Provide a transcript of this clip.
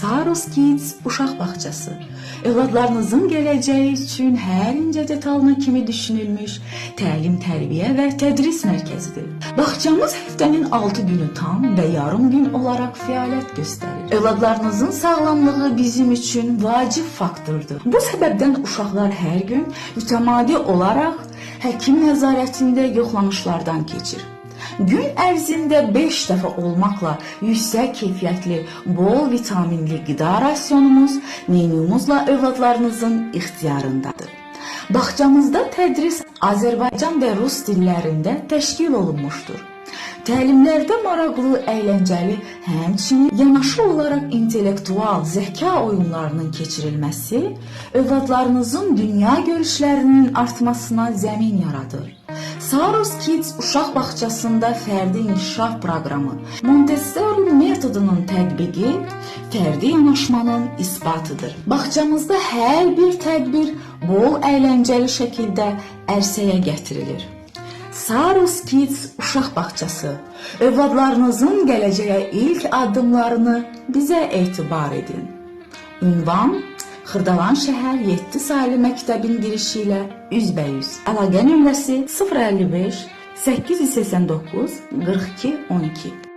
Saros Kids uşaq bağçası. Övladlarınızın gələcəyi üçün hər incə detalına kimi düşünülmüş təlim, tərbiyə və tədris mərkəzidir. Bağçamız həftənin 6 günü tam və yarım gün olaraq fəaliyyət göstərir. Övladlarınızın sağlamlığı bizim üçün vacib faktordur. Bu səbəbdən uşaqlar hər gün mütəmadi olaraq həkim nəzarətində yoxlanışlardan keçir. Gün ərzində 5 dəfə olmaqla yüksək keyfiyyətli, bol vitaminli qida rasionumuz menümüzlə övladlarınızın ixtiyarındadır. Bağçamızda tədris Azərbaycan və Rus dillərində təşkil olunmuşdur. Təlimlərdə maraqlı, əyləncəli, həmçinin yanaşı olaraq intellektual, zəka oyunlarının keçirilməsi övladlarınızın dünya görüşlərinin artmasına zəmin yaradır. Saros Kids uşaq bağçasında fərdi inkişaf proqramı, Montessori metodunun tətbiqi fərdi yanaşmanın isbatıdır. Bağçamızda hər bir tədbir bol əyləncəli şəkildə ərsəyə gətirilir. Saros Kids uşaq bağçası, övladlarınızın gələcəyə ilk addımlarını bizə etibar edin. Ünvan Xırdalan şəhər 7 saylı məktəbin girişi ilə üzbəyüz. Əlaqə nömrəsi 055 889 42 12.